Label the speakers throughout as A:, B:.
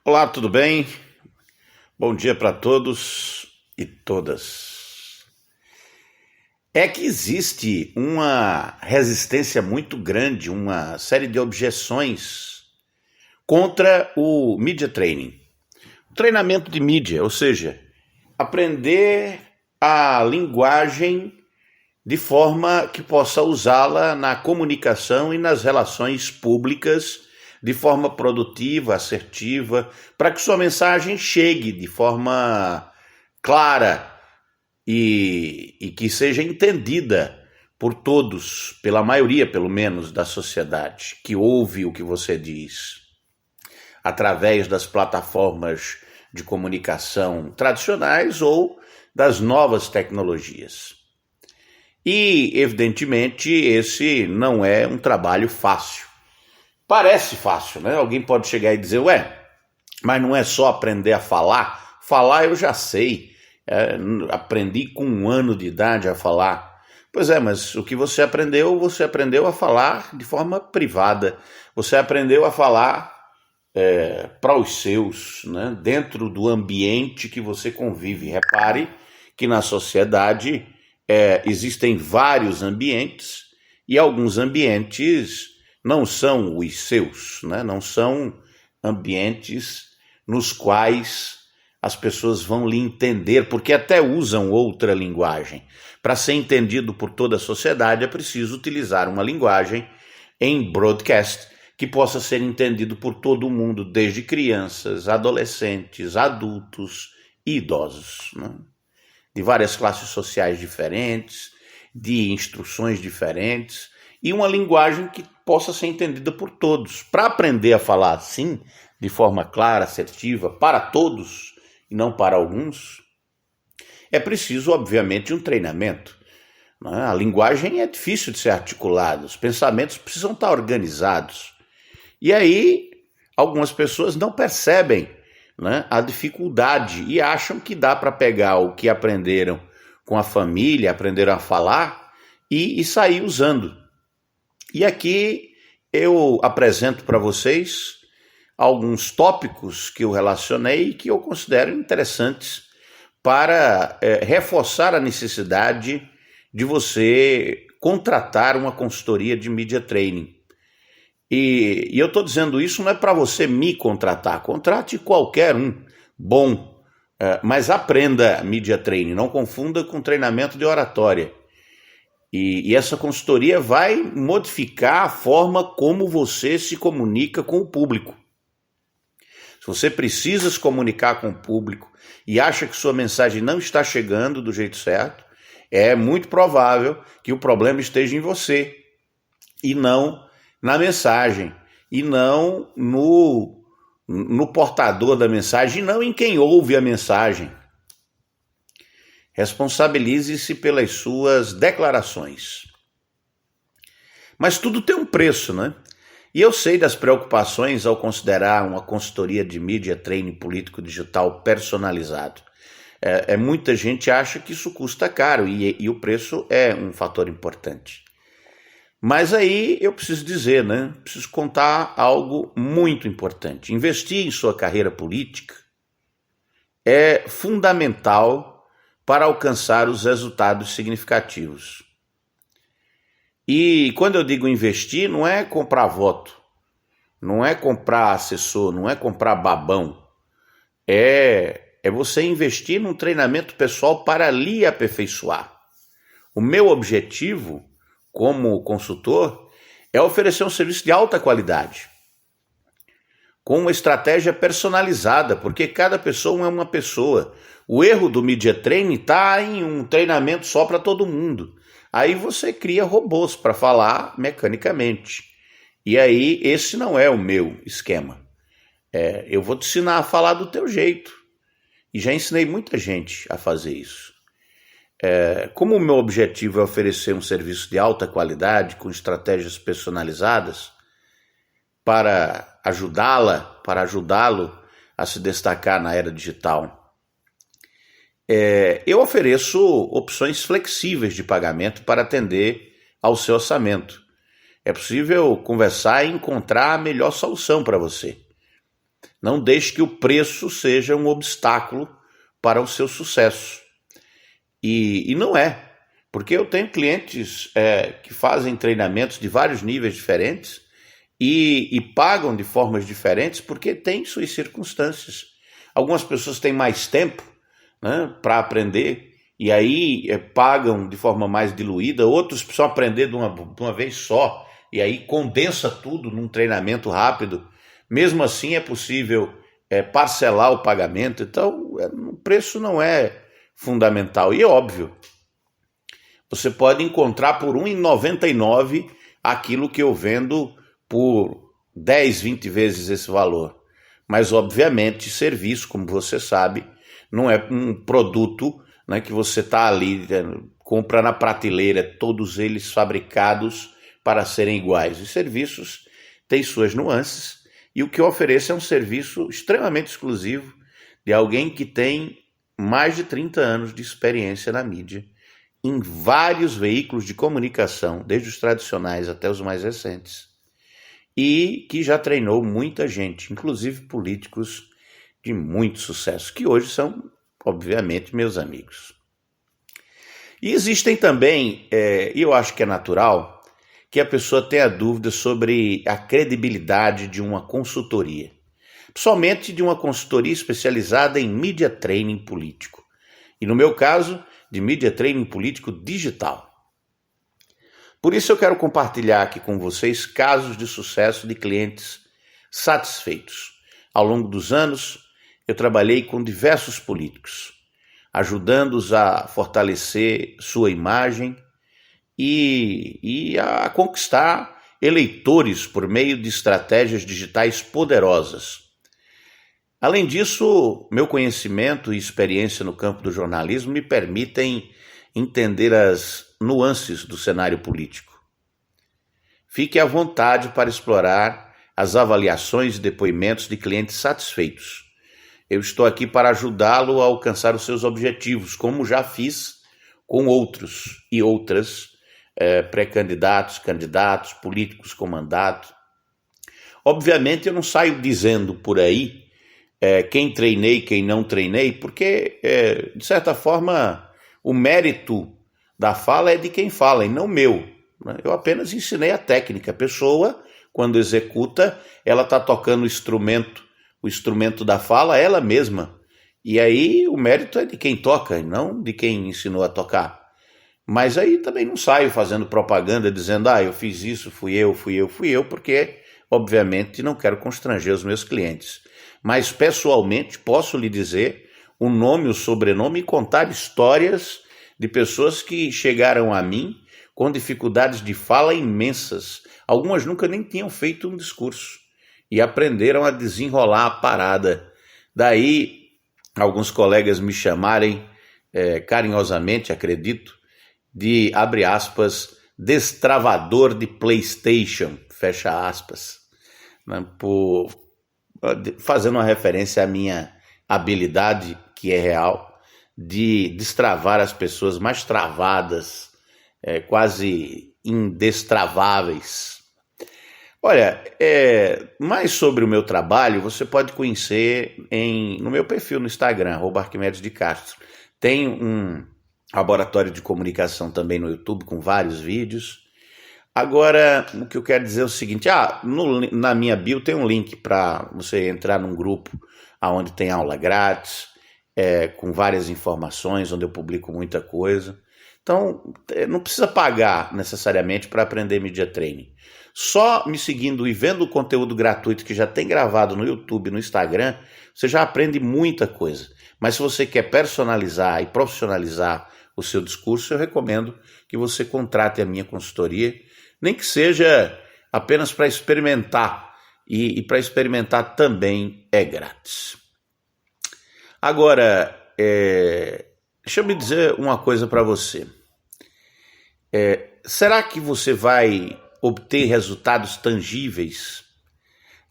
A: Olá, tudo bem? Bom dia para todos e todas. É que existe uma resistência muito grande, uma série de objeções contra o media training. O treinamento de mídia, ou seja, aprender a linguagem de forma que possa usá-la na comunicação e nas relações públicas de forma produtiva, assertiva, para que sua mensagem chegue de forma clara e que seja entendida por todos, pela maioria, pelo menos, da sociedade, que ouve o que você diz, através das plataformas de comunicação tradicionais ou das novas tecnologias. E, evidentemente, esse não é um trabalho fácil. Parece fácil, né? Alguém pode chegar e dizer, mas não é só aprender a falar? Falar eu já sei, aprendi com 1 ano de idade a falar. Pois é, mas o que você aprendeu a falar de forma privada. Você aprendeu a falar para os seus, né? Dentro do ambiente que você convive. Repare que na sociedade existem vários ambientes e alguns ambientes não são os seus, né? Não são ambientes nos quais as pessoas vão lhe entender, porque até usam outra linguagem. Para ser entendido por toda a sociedade, é preciso utilizar uma linguagem em broadcast que possa ser entendido por todo mundo, desde crianças, adolescentes, adultos e idosos, né? De várias classes sociais diferentes, de instruções diferentes, e uma linguagem que possa ser entendida por todos. Para aprender a falar assim, de forma clara, assertiva, para todos e não para alguns, é preciso, obviamente, um treinamento. Né? A linguagem é difícil de ser articulada, os pensamentos precisam estar organizados. E aí, algumas pessoas não percebem, né, a dificuldade e acham que dá para pegar o que aprenderam com a família, aprenderam a falar e sair usando. E aqui eu apresento para vocês alguns tópicos que eu relacionei e que eu considero interessantes para reforçar a necessidade de você contratar uma consultoria de media training. E eu estou dizendo isso não é para você me contratar, contrate qualquer um bom, mas aprenda media training, não confunda com treinamento de oratória. E essa consultoria vai modificar a forma como você se comunica com o público. Se você precisa se comunicar com o público e acha que sua mensagem não está chegando do jeito certo, é muito provável que o problema esteja em você e não na mensagem, e não no portador da mensagem, e não em quem ouve a mensagem. Responsabilize-se pelas suas declarações. Mas tudo tem um preço, né? E eu sei das preocupações ao considerar uma consultoria de mídia training político digital personalizado. Muita gente acha que isso custa caro e o preço é um fator importante. Mas aí eu preciso dizer, né? Preciso contar algo muito importante. Investir em sua carreira política é fundamental para alcançar os resultados significativos. E quando eu digo investir, não é comprar voto, não é comprar assessor, não é comprar babão. É você investir num treinamento pessoal para lhe aperfeiçoar. O meu objetivo como consultor é oferecer um serviço de alta qualidade, com uma estratégia personalizada, porque cada pessoa é uma pessoa. O erro do media training está em um treinamento só para todo mundo. Aí você cria robôs para falar mecanicamente. E aí esse não é o meu esquema. Eu vou te ensinar a falar do teu jeito. E já ensinei muita gente a fazer isso. Como o meu objetivo é oferecer um serviço de alta qualidade, com estratégias personalizadas, para ajudá-lo a se destacar na era digital, eu ofereço opções flexíveis de pagamento para atender ao seu orçamento. É possível conversar e encontrar a melhor solução para você. Não deixe que o preço seja um obstáculo para o seu sucesso. E não é, porque eu tenho clientes que fazem treinamentos de vários níveis diferentes e pagam de formas diferentes porque têm suas circunstâncias. Algumas pessoas têm mais tempo, né, para aprender e aí pagam de forma mais diluída, outros precisam aprender de uma vez só e aí condensa tudo num treinamento rápido. Mesmo assim é possível parcelar o pagamento, então o preço não é fundamental. E é óbvio, você pode encontrar por R$ 1,99 aquilo que eu vendo por 10, 20 vezes esse valor. Mas, obviamente, serviço, como você sabe, não é um produto, né, que você está ali, compra na prateleira, todos eles fabricados para serem iguais. Os serviços têm suas nuances e o que eu ofereço é um serviço extremamente exclusivo de alguém que tem mais de 30 anos de experiência na mídia, em vários veículos de comunicação, desde os tradicionais até os mais recentes, e que já treinou muita gente, inclusive políticos de muito sucesso, que hoje são, obviamente, meus amigos. E existem também, e eu acho que é natural, que a pessoa tenha dúvidas sobre a credibilidade de uma consultoria, somente de uma consultoria especializada em media training político. E no meu caso, de media training político digital. Por isso eu quero compartilhar aqui com vocês casos de sucesso de clientes satisfeitos. Ao longo dos anos, eu trabalhei com diversos políticos, ajudando-os a fortalecer sua imagem e a conquistar eleitores por meio de estratégias digitais poderosas. Além disso, meu conhecimento e experiência no campo do jornalismo me permitem entender as nuances do cenário político. Fique à vontade para explorar as avaliações e depoimentos de clientes satisfeitos. Eu estou aqui para ajudá-lo a alcançar os seus objetivos, como já fiz com outros e outras pré-candidatos, candidatos, políticos com mandato. Obviamente eu não saio dizendo por aí quem treinei, quem não treinei, porque, de certa forma, o mérito da fala é de quem fala e não meu. Né? Eu apenas ensinei a técnica. A pessoa, quando executa, ela está tocando o instrumento da fala, ela mesma. E aí o mérito é de quem toca e não de quem ensinou a tocar. Mas aí também não saio fazendo propaganda dizendo, eu fiz isso, fui eu, porque, obviamente, não quero constranger os meus clientes. Mas, pessoalmente, posso lhe dizer o nome, o sobrenome e contar histórias de pessoas que chegaram a mim com dificuldades de fala imensas. Algumas nunca nem tinham feito um discurso e aprenderam a desenrolar a parada. Daí, alguns colegas me chamarem carinhosamente, acredito, de, abre aspas, destravador de PlayStation, fecha aspas, né, fazendo uma referência à minha habilidade, que é real, de destravar as pessoas mais travadas, quase indestraváveis. Olha, mais sobre o meu trabalho você pode conhecer no meu perfil no Instagram, @Arquimedes de Castro. Tem um laboratório de comunicação também no YouTube com vários vídeos. Agora, o que eu quero dizer é o seguinte, na minha bio tem um link para você entrar num grupo onde tem aula grátis, com várias informações, onde eu publico muita coisa. Então, não precisa pagar necessariamente para aprender Media Training. Só me seguindo e vendo o conteúdo gratuito que já tem gravado no YouTube, no Instagram, você já aprende muita coisa. Mas se você quer personalizar e profissionalizar o seu discurso, eu recomendo que você contrate a minha consultoria, nem que seja apenas para experimentar, e para experimentar também é grátis. Agora, deixa eu me dizer uma coisa para você. Será que você vai obter resultados tangíveis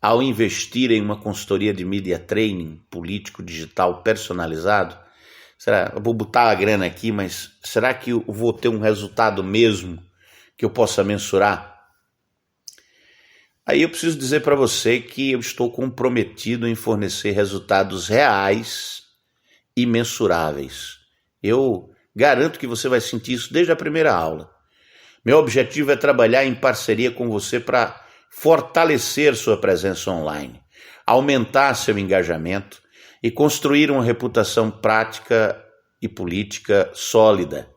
A: ao investir em uma consultoria de media training político digital personalizado? Será? Eu vou botar a grana aqui, mas será que eu vou ter um resultado mesmo que eu possa mensurar? Aí eu preciso dizer para você que eu estou comprometido em fornecer resultados reais e mensuráveis. Eu garanto que você vai sentir isso desde a primeira aula. Meu objetivo é trabalhar em parceria com você para fortalecer sua presença online, aumentar seu engajamento e construir uma reputação prática e política sólida.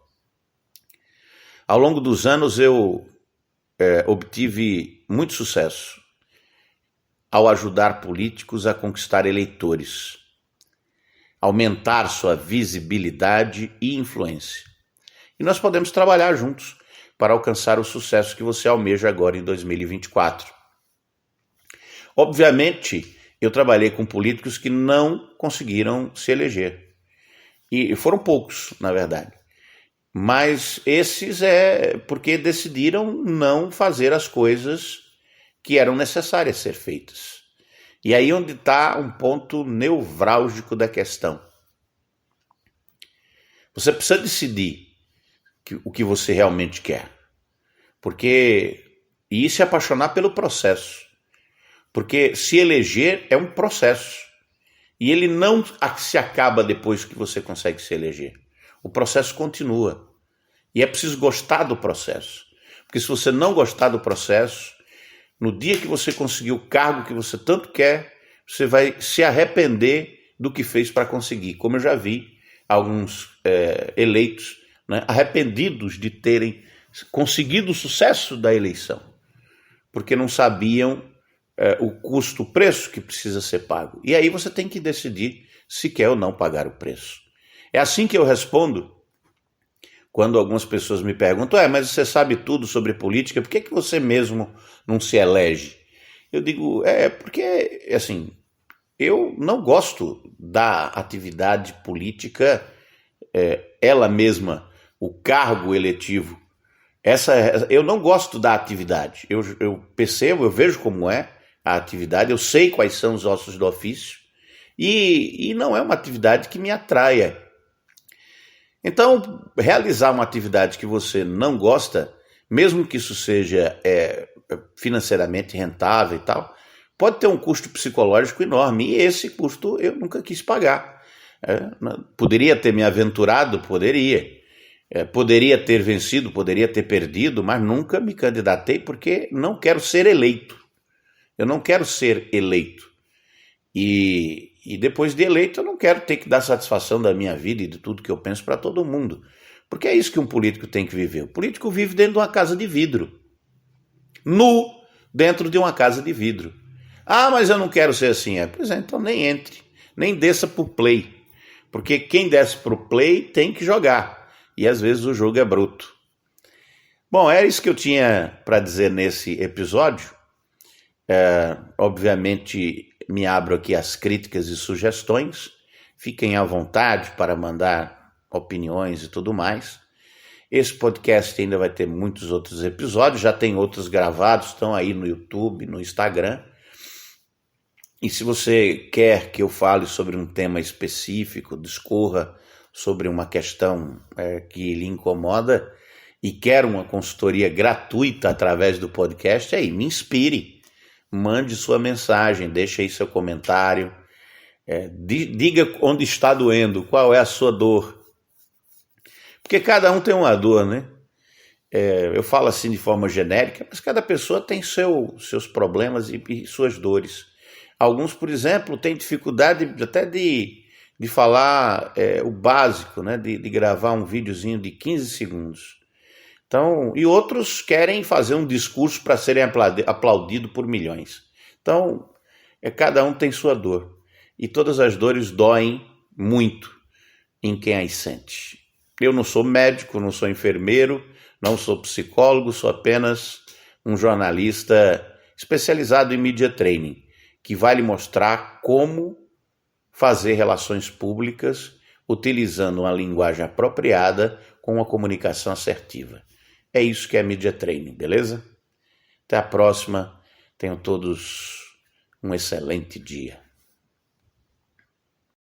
A: Ao longo dos anos eu obtive muito sucesso ao ajudar políticos a conquistar eleitores, aumentar sua visibilidade e influência. E nós podemos trabalhar juntos para alcançar o sucesso que você almeja agora em 2024. Obviamente, eu trabalhei com políticos que não conseguiram se eleger. E foram poucos, na verdade. Mas esses é porque decidiram não fazer as coisas que eram necessárias ser feitas. E aí onde está um ponto nevrálgico da questão. Você precisa decidir o que você realmente quer. E se apaixonar pelo processo. Porque se eleger é um processo. E ele não se acaba depois que você consegue se eleger. O processo continua. E é preciso gostar do processo. Porque se você não gostar do processo, no dia que você conseguir o cargo que você tanto quer, você vai se arrepender do que fez para conseguir. Como eu já vi alguns eleitos, né, arrependidos de terem conseguido o sucesso da eleição. Porque não sabiam o custo, o preço que precisa ser pago. E aí você tem que decidir se quer ou não pagar o preço. É assim que eu respondo quando algumas pessoas me perguntam, mas você sabe tudo sobre política, por que você mesmo não se elege? Eu digo, porque, assim, eu não gosto da atividade política, ela mesma, o cargo eletivo. Eu não gosto da atividade. Eu percebo, eu vejo como é a atividade, eu sei quais são os ossos do ofício, e não é uma atividade que me atraia. Então, realizar uma atividade que você não gosta, mesmo que isso seja financeiramente rentável e tal, pode ter um custo psicológico enorme, e esse custo eu nunca quis pagar. Poderia ter me aventurado? Poderia. Poderia ter vencido, poderia ter perdido, mas nunca me candidatei porque não quero ser eleito. Eu não quero ser eleito. E depois de eleito eu não quero ter que dar satisfação da minha vida e de tudo que eu penso para todo mundo. Porque é isso que um político tem que viver. O político vive dentro de uma casa de vidro. Nu dentro de uma casa de vidro. Mas eu não quero ser assim. Pois é, então nem entre. Nem desça pro play. Porque quem desce pro play tem que jogar. E às vezes o jogo é bruto. Bom, era isso que eu tinha para dizer nesse episódio. Obviamente me abro aqui às críticas e sugestões. Fiquem à vontade para mandar opiniões e tudo mais. Esse podcast ainda vai ter muitos outros episódios. Já tem outros gravados, estão aí no YouTube, no Instagram. E se você quer que eu fale sobre um tema específico, discorra sobre uma questão que lhe incomoda e quer uma consultoria gratuita através do podcast, me inspire. Mande sua mensagem, deixe aí seu comentário, diga onde está doendo, qual é a sua dor. Porque cada um tem uma dor, né? Eu falo assim de forma genérica, mas cada pessoa tem seus problemas e suas dores. Alguns, por exemplo, têm dificuldade até de falar o básico, né? De gravar um videozinho de 15 segundos. Então, e outros querem fazer um discurso para serem aplaudidos por milhões. Então, cada um tem sua dor. E todas as dores doem muito em quem as sente. Eu não sou médico, não sou enfermeiro, não sou psicólogo, sou apenas um jornalista especializado em media training, que vai lhe mostrar como fazer relações públicas utilizando uma linguagem apropriada com uma comunicação assertiva. É isso que é Media Training, beleza? Até a próxima. Tenham todos um excelente dia.